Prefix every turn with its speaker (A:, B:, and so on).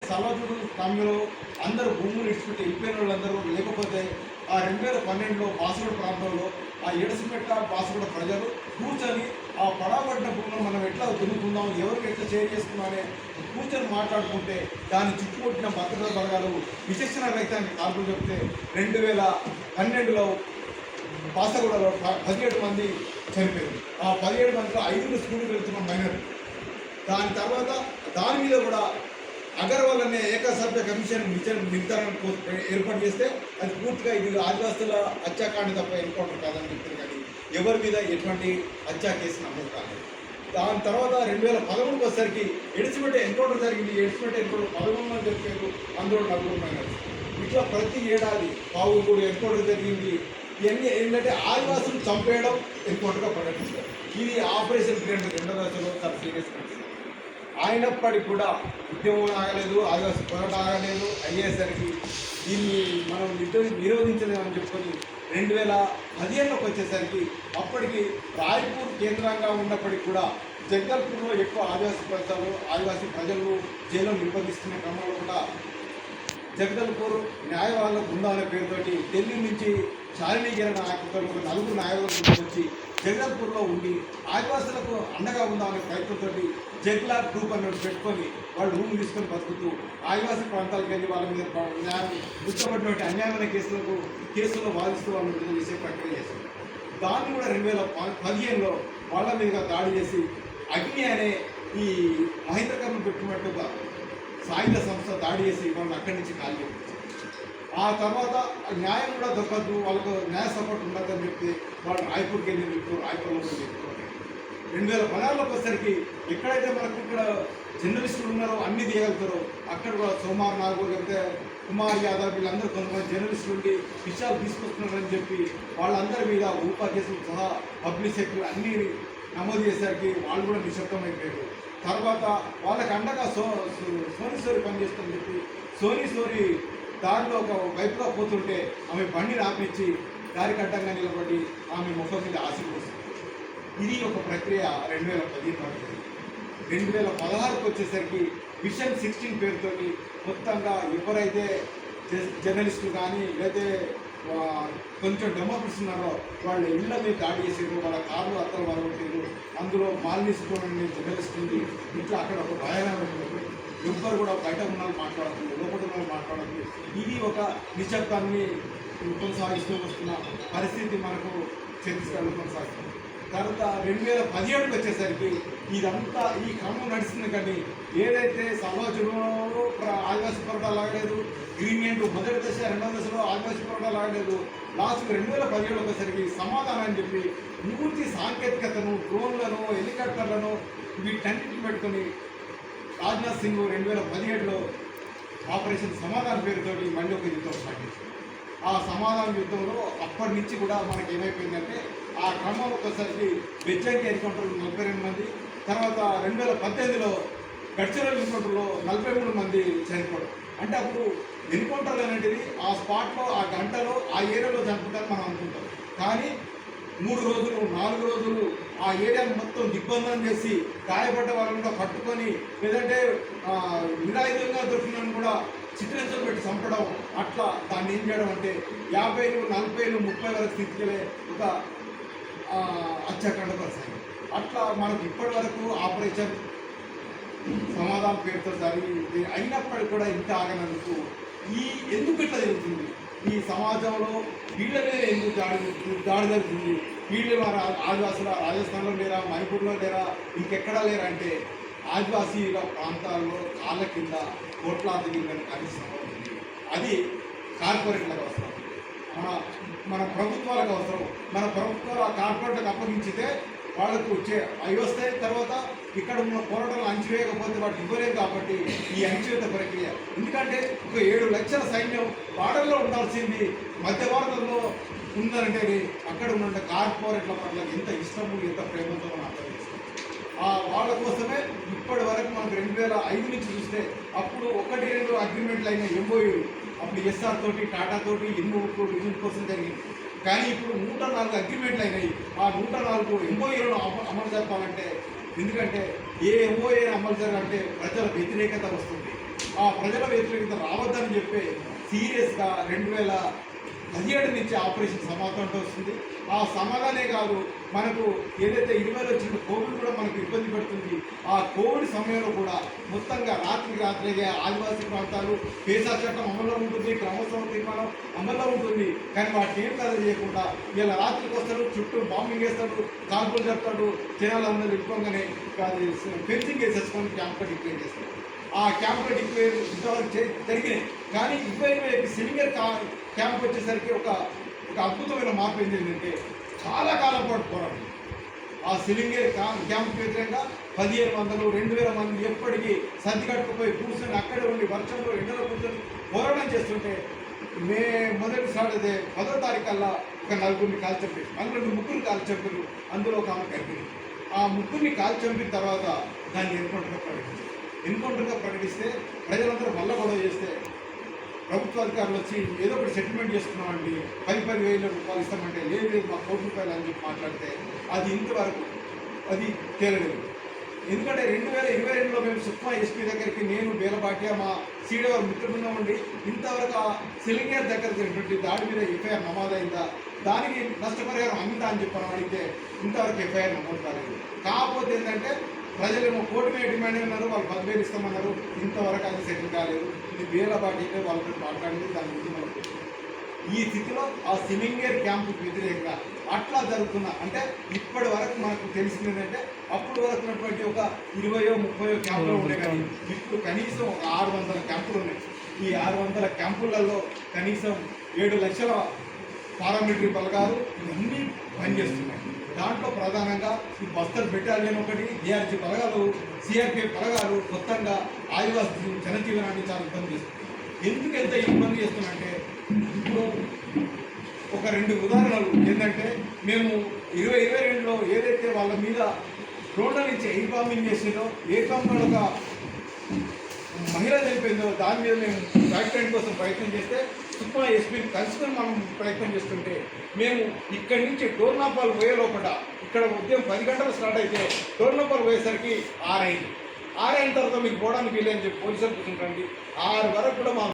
A: సలజుడు తమ్ముడు అందరూ భూములు ఇచ్చిపెట్టి వెళ్ళిపోయిన వాళ్ళందరూ లేకపోతే ఆ 2012లో బాసుగూడ ప్రాంతంలో ఆ ఎడసిమెట్ట బాసుగూడ ప్రజలు కూర్చొని ఆ పడబడ్డ భూములను మనం ఎట్లా దున్నుకుందాం, ఎవరికి ఎట్లా షేర్ చేసుకున్నామనే కూర్చొని మాట్లాడుకుంటే దాన్ని చుట్టుముట్టిన భద్రతా బలగాలు విచక్షణ రహితానికి కాల్పులు చెప్తే 2012లో బాసగూడలో 17 మంది చనిపోయింది. ఆ 17 మందిలో 5 స్కూల్కి వెళ్తున్న మైనర్. దాని తర్వాత దాని మీద కూడా అగర్వాల్ అనే ఏకసభ్య కమిషన్ నిర్ధారణ ఏర్పాటు చేస్తే అది పూర్తిగా ఇది ఆదివాసుల హత్యాకాండ తప్ప ఎన్కౌంటర్ కాదని చెప్తారు. కానీ ఎవరి మీద ఎటువంటి హత్యా కేసు నమోదు కాలేదు. దాని తర్వాత 2011 వచ్చేసరికి ఎడిసిమెట్ ఎన్కౌంటర్ జరిగింది. ఎడిసిమెట్ ఎన్కౌంటర్ 11 మంది జరిపారు, అందులో 4 మైనర్స్. ఇట్లా ప్రతి ఏడాది పావుగూడు ఎన్కౌంటర్ జరిగింది. ఇవన్నీ ఏంటంటే ఆదివాసులు చంపేయడం ఎన్కౌంటర్గా పరిగణించారు. ఇది ఆపరేషన్ గ్రేడ్ 2వ దశలో చాలా సీరియస్ కండిషన్. అయినప్పటికీ కూడా ఉద్యమం ఆగలేదు, ఆదివాసీ పోరాటం ఆగలేదు. అయ్యేసరికి దీన్ని మనం నిరోధించలేమని చెప్పుకొని 2015లోకి వచ్చేసరికి అప్పటికి రాయ్పూర్ కేంద్రంగా ఉన్నప్పటికీ కూడా జగదల్పూర్లో ఎక్కువ ఆదివాసీ ప్రజలు జైల్లో నిర్బంధిస్తున్న క్రమంలో కూడా జగదల్పూర్ న్యాయవాదుల బృందం అనే పేరుతోటి ఢిల్లీ నుంచి శాలినీగిరి నాయకులతో 4 న్యాయవాదుల వచ్చి జగదల్పూర్లో ఉండి ఆదివాసులకు అండగా ఉందామనే ప్రయత్నంతో జగ్లా గ్రూప్ అన్నట్టు పెట్టుకొని వాళ్ళు రూమ్ తీసుకొని బతుకుతూ ఆదివాసీ ప్రాంతాలకు వెళ్ళి వాళ్ళ మీద గుర్తుపడినటువంటి అన్యాయమైన కేసుల్లో వాదిస్తూ వాళ్ళని విడుదల చేసే ప్రక్రియ చేశారు. దాన్ని కూడా 2015లో వాళ్ళ మీదుగా దాడి చేసి అగ్ని అనే ఈ మహేంద్రకర్ను పెట్టుకున్నట్టుగా సాయుధ సంస్థ దాడి చేసి వాళ్ళని అక్కడి నుంచి ఖాళీ చేయించారు. ఆ తర్వాత న్యాయం కూడా దొరకదు, వాళ్ళకు న్యాయ సపోర్ట్ ఉండదని చెప్తే వాళ్ళు రాయ్పూర్కి వెళ్ళి రాయ్పూర్లో కూడా చెప్పుకోవాలి. 2016లోకి వచ్చేసరికి ఎక్కడైతే మనకు ఇక్కడ జర్నలిస్టులు ఉన్నారో అన్ని తీయగలుగుతారో అక్కడ కూడా సోమార్ నాగూర్ లేకపోతే కుమార్ యాదవ్ వీళ్ళందరూ కొంతమంది జర్నలిస్టులు ఉండి విషయాలు తీసుకొస్తున్నారని చెప్పి వాళ్ళందరి మీద ఊపా కేసులు సహా పబ్లిసిటీ అన్నీ నమోదు చేసేసరికి వాళ్ళు కూడా నిశ్శబ్దం అయిపోయారు. తర్వాత వాళ్ళకి అండగా సోనీ స్టోరీ పనిచేస్తుందని చెప్పి సోనీ స్టోరీ దారిలో ఒక వైపుగా పోతుంటే ఆమె బండిని ఆపించి దారికి అడ్డంగా నిలబడి ఆమె ముఖం మీద ఆశలు వస్తుంది. ఇది ఒక ప్రక్రియ 2015 వరకు. 2016కి వచ్చేసరికి విషన్ 16 పేరుతో మొత్తంగా ఎవరైతే జర్నలిస్టులు కానీ లేకపోతే కొంచెం డెమోక్రసీ ఉన్నారో వాళ్ళ ఇళ్ళ మీద దాడి చేసారు, వాళ్ళ కార్లు అత్తలు వరగొట్టారు. అందులో మాలినీసుకోవడం జర్నలిస్ట్ ఉంది. ఇట్లా అక్కడ ఒక భయానక ఎవ్వరు కూడా బయట ఉన్న వాళ్ళు మాట్లాడుతుంది, లోపల ఉన్న వాళ్ళు మాట్లాడుతుంది. ఇది ఒక నిశ్శబ్దాన్ని కొనసాగిస్తూ వస్తున్న పరిస్థితి మనకు ఛత్తీస్గఢ్లో కొనసాగుతుంది. తర్వాత 2017కి వచ్చేసరికి ఇదంతా ఈ క్రమం నడుస్తుంది. కానీ ఏదైతే సమాజంలో ఆదివాసీ పోరాటాలు ఆగలేదు, గ్రీన్లాండ్ మొదటి దశ 2వ దశలో ఆదివాసీ పోరాటాలు ఆగలేదు. లాస్ట్ 2017 వచ్చేసరికి సమాధానం అని చెప్పి పూర్తి సాంకేతికతను, డ్రోన్లను, హెలికాప్టర్లను వీటన్నిటిని పెట్టుకొని రాజ్నాథ్ సింగ్ 2017లో ఆపరేషన్ సమాధానం పేరుతో మళ్ళీ ఒక యుద్ధం స్టార్ట్ చేశారు. ఆ సమాధాన యుద్ధంలో అప్పటి నుంచి కూడా మనకి ఏమైపోయిందంటే ఆ క్రమంలో ఒకసారికి బెజ్జంకి ఎన్కౌంటర్లు 42 మంది, తర్వాత 2018లో గడ్చిరోలి ఎన్కౌంటర్లో 43 మంది చనిపోవడం. అంటే అప్పుడు ఎన్కౌంటర్లు అనేటివి ఆ స్పాట్లో ఆ గంటలో ఆ ఏరియాలో చంపుతారని మనం అనుకుంటాం. కానీ 3 రోజులు 4 రోజులు ఆ ఏరియాను మొత్తం దిగ్బంధనం చేసి గాయపడ్డ వాళ్ళని కూడా పట్టుకొని లేదంటే నిరాయుధంగా దొరికినని కూడా చిత్రించలు పెట్టి చంపడం, అట్లా దాన్ని ఏం చేయడం అంటే 50, 40, 30 వరకు తీసుకెళ్ళే ఒక హత్యాకాండ పరిస్థితి. అట్లా మనకు ఇప్పటి వరకు ఆపరేషన్ సమాధానం పేరుతో జరిగింది. అయినప్పటికీ కూడా ఇంత ఆగనందుకు ఎందుకు ఇట్లా జరుగుతుంది, ఈ సమాజంలో వీళ్ళ మీద ఎందుకు దాడి జరుగుతుంది, వీళ్ళు మన ఆదివాసుల రాజస్థాన్లో లేరా, మణిపూర్లో లేరా, ఇంకెక్కడా లేరా అంటే ఆదివాసీల ప్రాంతాల్లో కాళ్ళ కింద కోట్లాది కిందని కనీసం అది కార్పొరేట్లకు అవసరం, మన ప్రభుత్వాలకు అవసరం. మన ప్రభుత్వాలు ఆ కార్పొరేట్లకు అప్పగించితే వాళ్ళకు అవి వస్తాయి. తర్వాత ఇక్కడ ఉన్న పోరాటాలు అణచివేయకపోతే వాటికి ఇవ్వలేదు. కాబట్టి ఈ అణచివేత ప్రక్రియ, ఎందుకంటే ఒక 7 లక్షల సైన్యం బార్డర్లో ఉండాల్సింది మధ్య భారతంలో ఉందంటే అక్కడ ఉన్న కార్పొరేట్ల పట్ల ఎంత ఇష్టము, ఎంత ప్రేమతో మనం అర్థం చేస్తాం. వాళ్ళ కోసమే ఇప్పటి వరకు మనకు 2005 నుంచి చూస్తే అప్పుడు 1-2 అగ్రిమెంట్లు అయిన ఎంఓయూలు, అప్పుడు ఎస్ఆర్ తోటి, టాటా తోటి, ఎన్నో రిజల్ట్ కోసం జరిగింది. కానీ ఇప్పుడు 104 అగ్రిమెంట్లు అయినాయి. ఆ 104 ఎంఓయూలను అమలు జరపాలంటే, ఎందుకంటే ఏ ఎంఓఏ అమలు జరగాలంటే ప్రజల వ్యతిరేకత వస్తుంది. ఆ ఆ ప్రజల వ్యతిరేకత రావద్దని చెప్పి సీరియస్గా 2017 నుంచి ఆపరేషన్ సమాధానం అంటూ వస్తుంది. ఆ సమాధానే కాదు, మనకు ఏదైతే 20లో వచ్చిన కోవిడ్ కూడా మనకు ఇబ్బంది పెడుతుంది. ఆ కోవిడ్ సమయంలో కూడా మొత్తంగా రాత్రిగా ఆదివాసీ ప్రాంతాలు పేసా చట్టం అమల్లో ఉంటుంది, క్రమోత్సవ తీర్మానం అమల్లో ఉంటుంది. కానీ వాటిని ఏం కథ చేయకుండా ఇలా రాత్రికి వస్తాడు, చుట్టూ బాంబింగ్ వేస్తాడు, కాల్పులు చెప్తాడు, జనాలందరూ వెళ్ళిపోగానే ఫెన్సింగ్ వేసేసుకొని క్యాంప్ డిక్లేర్ చేస్తాడు. ఆ క్యాంప్ డిక్లేర్ ఇంతవరకు జరిగినాయి. కానీ 20 సిలిండర్ క్యాంప్ వచ్చేసరికి ఒక అద్భుతమైన మార్పు ఏంటంటే చాలా కాలం పాటు పోరాటం. ఆ సిలింగర్ క్యాంప్ వ్యతిరేకంగా 1500, 2000 మంది ఎప్పటికీ సర్ది కట్టుకుపోయి కూర్చొని అక్కడే ఉండి వర్షంలో ఎండలో కూర్చొని పోరాటం చేస్తుంటే మొదటి స్టార్ట్ అయితే 10వ తారీఖు కల్లా ఒక 4 కాల్చంపి, అందులో 3 కాల్చంపులు, అందులో ఒక ఆమె గర్భిణి. ఆ 3 కాల్చంపిన తర్వాత దాన్ని ఎన్కౌంటర్గా ప్రకటిస్తే ప్రజలందరూ వల్ల గొడవ చేస్తే ప్రభుత్వ అధికారులు వచ్చి ఏదో ఒకటి సెటిల్మెంట్ చేసుకున్నామండి, 10,000 రూపాయలు ఇస్తామంటే లేదు మా ₹1,00,00,000 అని చెప్పి మాట్లాడితే అది ఇంతవరకు అది తేలలేదు. ఎందుకంటే 2022లో మేము సుక్మా ఎస్పీ దగ్గరికి నేను బేలబాట్య మా సీడీఆర్ మిత్రులుగా ఉండి ఇంతవరకు ఆ సిలింగర్ దగ్గర జరిగినటువంటి దాడి మీద ఎఫ్ఐఆర్ నమోదైందా, దానికి నష్టపరిహారం అందా అని చెప్పని అడిగితే ఇంతవరకు ఎఫ్ఐఆర్ నమోదు కాలేదు. కాకపోతే ఏంటంటే ప్రజలేమో కోర్టు మీద డిమాండ్ ఉన్నారు, వాళ్ళు 10,000 ఇస్తామన్నారు, ఇంతవరకు అది సెటిల్ కాలేదు. ఇది బేలబాట్యతో వాళ్ళతో మాట్లాడింది, దాని గురించి మనకు ఈ స్థితిలో ఆ సిలింగర్ క్యాంపుకు వ్యతిరేకంగా అట్లా జరుగుతున్న అంటే ఇప్పటి వరకు మనకు తెలిసింది ఏంటంటే అప్పుడు వరకు ఉన్నటువంటి ఒక 20-30 క్యాంపులు ఉన్నాయి. కానీ ఇప్పుడు కనీసం ఒక 600 క్యాంపులు ఉన్నాయి. ఈ 600 క్యాంపులలో కనీసం 7 లక్షల పారామిలిటరీ బలగాలు ఇవన్నీ పనిచేస్తున్నాయి. దాంట్లో ప్రధానంగా ఈ బస్తర్ బెటాలియన్ ఒకటి, డిఆర్జీ బలగాలు, సిఆర్పిఎఫ్ బలగాలు మొత్తంగా ఆదివాసీ జనజీవనాన్ని చాలా ఇబ్బంది చేస్తుంది. ఎందుకు ఎంత ఇబ్బంది చేస్తుందంటే ఇప్పుడు ఒక 2 ఉదాహరణలు ఏంటంటే మేము 2022లో ఏదైతే వాళ్ళ మీద రోడ్ల నుంచి ఎయిర్ బాంబింగ్ చేసిందో, ఎయిర్ బాంబ్ ఒక మహిళ చనిపోయిందో దాని మీద మేము ఫ్యాక్టరీ కోసం ప్రయత్నం చేస్తే సుక్మా ఎస్పీని కలుసుకొని మనం ప్రయత్నం చేస్తుంటే మేము ఇక్కడి నుంచి డోర్నాపాల్ పోయే లోపల ఇక్కడ ఉదయం 10 గంటలు స్టార్ట్ అయితే డోర్నాపాల్ పోయేసరికి 6 అయింది. 6 అయిన తర్వాత మీకు పోవడానికి వీలని చెప్పి పోలీసులు కూర్చుంటండి 6 వరకు కూడా మా